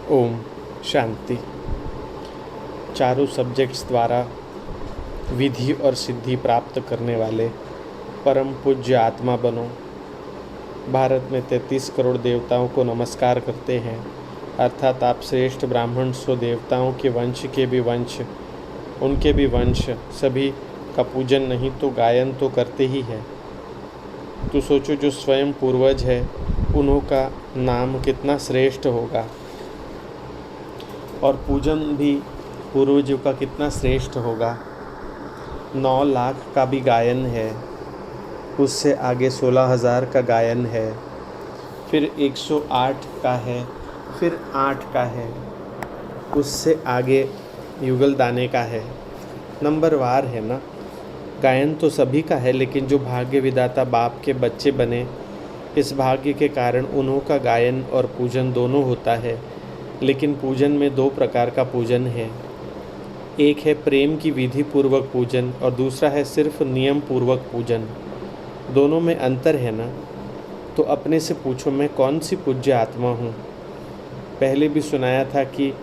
ओम शांति। चारों सब्जेक्ट्स द्वारा विधि और सिद्धि प्राप्त करने वाले परम पूज्य आत्मा बनो। भारत में 33 करोड़ देवताओं को नमस्कार करते हैं, अर्थात आप श्रेष्ठ ब्राह्मण सो देवताओं के वंश के भी वंश, उनके भी वंश सभी का पूजन नहीं तो गायन तो करते ही है। तो सोचो जो स्वयं पूर्वज है उन्हों का नाम कितना श्रेष्ठ होगा और पूजन भी पूर्वजों का कितना श्रेष्ठ होगा। 9 लाख का भी गायन है, उससे आगे 16,000 का गायन है, फिर 108 का है, फिर 8 का है, उससे आगे युगल दाने का है। नंबरवार है ना। गायन तो सभी का है, लेकिन जो भाग्य विधाता बाप के बच्चे बने, इस भाग्य के कारण उन्हों का गायन और पूजन दोनों होता है। लेकिन पूजन में 2 प्रकार का पूजन है। एक है प्रेम की विधि पूर्वक पूजन और दूसरा है सिर्फ नियम पूर्वक पूजन। दोनों में अंतर है ना। तो अपने से पूछो, मैं कौन सी पूज्य आत्मा हूँ। पहले भी सुनाया था कि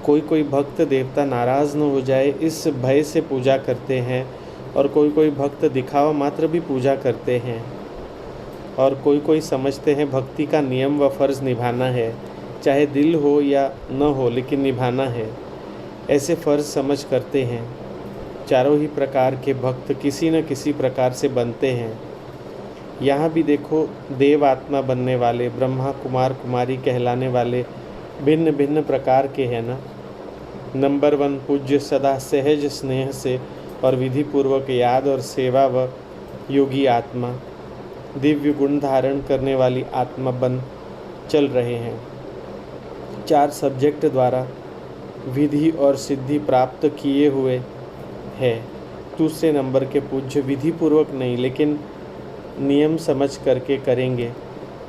कोई भक्त देवता नाराज़ न हो जाए इस भय से पूजा करते हैं, और कोई भक्त दिखावा मात्र भी पूजा करते हैं, और कोई समझते हैं भक्ति का नियम व फर्ज निभाना है, चाहे दिल हो या न हो लेकिन निभाना है, ऐसे फर्ज समझ करते हैं। चारों ही प्रकार के भक्त किसी न किसी प्रकार से बनते हैं। यहाँ भी देखो, देव आत्मा बनने वाले, ब्रह्मा कुमार कुमारी कहलाने वाले भिन्न भिन्न प्रकार के हैं ना। नंबर 1 पूज्य सदा सहज स्नेह से और विधि पूर्वक याद और सेवा व योगी आत्मा, दिव्य गुण धारण करने वाली आत्मा बन चल रहे हैं। 4 सब्जेक्ट द्वारा विधि और सिद्धि प्राप्त किए हुए है। दूसरे नंबर के पूज्य विधि पूर्वक नहीं लेकिन नियम समझ करके करेंगे।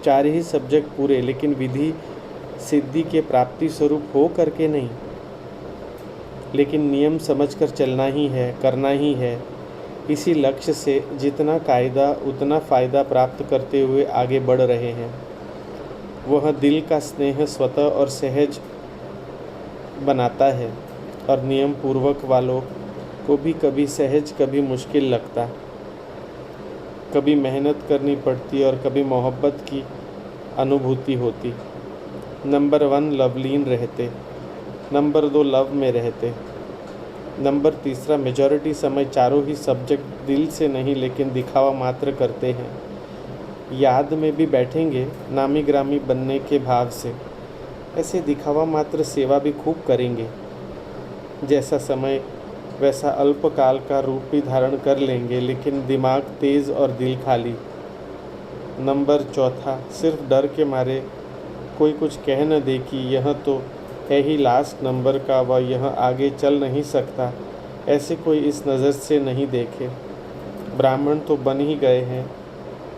4 ही सब्जेक्ट पूरे, लेकिन विधि सिद्धि के प्राप्ति स्वरूप हो करके नहीं, लेकिन नियम समझकर चलना ही है, करना ही है। इसी लक्ष्य से जितना कायदा उतना फ़ायदा प्राप्त करते हुए आगे बढ़ रहे हैं। वह दिल का स्नेह स्वतः और सहज बनाता है, और नियम पूर्वक वालों को भी कभी सहज कभी मुश्किल लगता, कभी मेहनत करनी पड़ती और कभी मोहब्बत की अनुभूति होती। नंबर 1 लवलीन रहते, नंबर 2 लव में रहते, नंबर 3 मेजॉरिटी समय चारों ही सब्जेक्ट दिल से नहीं लेकिन दिखावा मात्र करते हैं। याद में भी बैठेंगे नामी ग्रामी बनने के भाव से, ऐसे दिखावा मात्र सेवा भी खूब करेंगे। जैसा समय वैसा अल्पकाल का रूप भी धारण कर लेंगे, लेकिन दिमाग तेज़ और दिल खाली। नंबर 4 सिर्फ डर के मारे कोई कुछ कह न दे कि यह तो है ही लास्ट नंबर का व यह आगे चल नहीं सकता, ऐसे कोई इस नज़र से नहीं देखे। ब्राह्मण तो बन ही गए हैं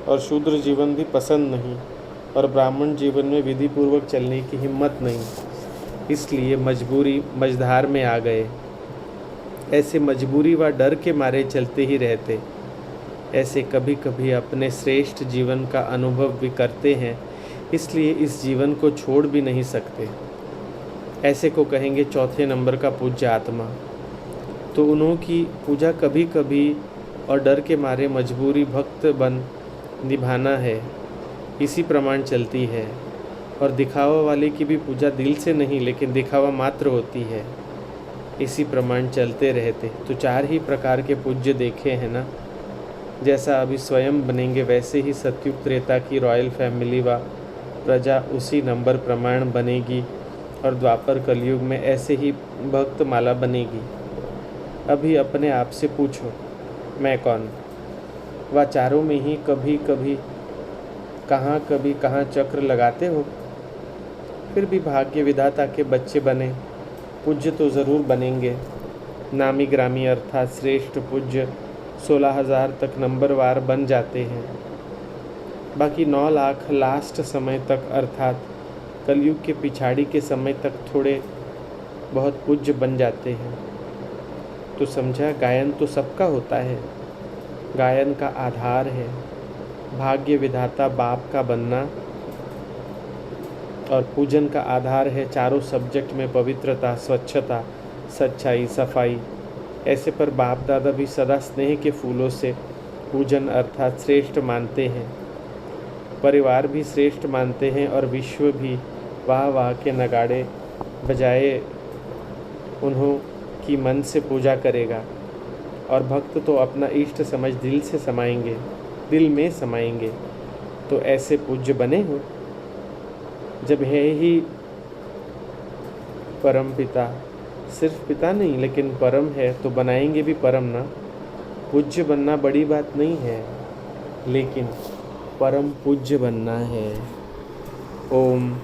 और शूद्र जीवन भी पसंद नहीं, और ब्राह्मण जीवन में विधि पूर्वक चलने की हिम्मत नहीं, इसलिए मजबूरी मझधार में आ गए। ऐसे मजबूरी व डर के मारे चलते ही रहते। ऐसे कभी कभी अपने श्रेष्ठ जीवन का अनुभव भी करते हैं, इसलिए इस जीवन को छोड़ भी नहीं सकते। ऐसे को कहेंगे 4थे नंबर का पूज्य आत्मा। तो उन्हों की पूजा कभी कभी और डर के मारे मजबूरी भक्त बन निभाना है, इसी प्रमाण चलती है। और दिखावा वाले की भी पूजा दिल से नहीं लेकिन दिखावा मात्र होती है, इसी प्रमाण चलते रहते। तो 4 ही प्रकार के पूज्य देखे हैं ना। जैसा अभी स्वयं बनेंगे वैसे ही सतयुग त्रेता की रॉयल फैमिली व प्रजा उसी नंबर प्रमाण बनेगी, और द्वापर कलयुग में ऐसे ही भक्त माला बनेगी। अभी अपने आप से पूछो, मैं कौन। वह चारों में ही कभी कहाँ चक्र लगाते हो, फिर भी भाग्य विधाता के बच्चे बने, पूज्य तो ज़रूर बनेंगे। नामी ग्रामी अर्थात श्रेष्ठ पूज्य 16,000 तक नंबरवार बन जाते हैं। बाकी 9 लाख लास्ट समय तक अर्थात कलयुग के पिछाड़ी के समय तक थोड़े बहुत पूज्य बन जाते हैं। तो समझा, गायन तो सबका होता है, गायन का आधार है भाग्य विधाता बाप का बनना, और पूजन का आधार है चारों सब्जेक्ट में पवित्रता, स्वच्छता, सच्चाई, सफाई। ऐसे पर बाप दादा भी सदा स्नेह के फूलों से पूजन अर्थात श्रेष्ठ मानते हैं। परिवार भी श्रेष्ठ मानते हैं और विश्व भी वाह वाह के नगाड़े बजाए उन्हों की मन से पूजा करेगा। और भक्त तो अपना इष्ट समझ दिल में समाएंगे। तो ऐसे पूज्य बने हो। जब है ही परम पिता, सिर्फ पिता नहीं लेकिन परम है, तो बनाएंगे भी परम ना। पूज्य बनना बड़ी बात नहीं है, लेकिन परम पूज्य बनना है। ओम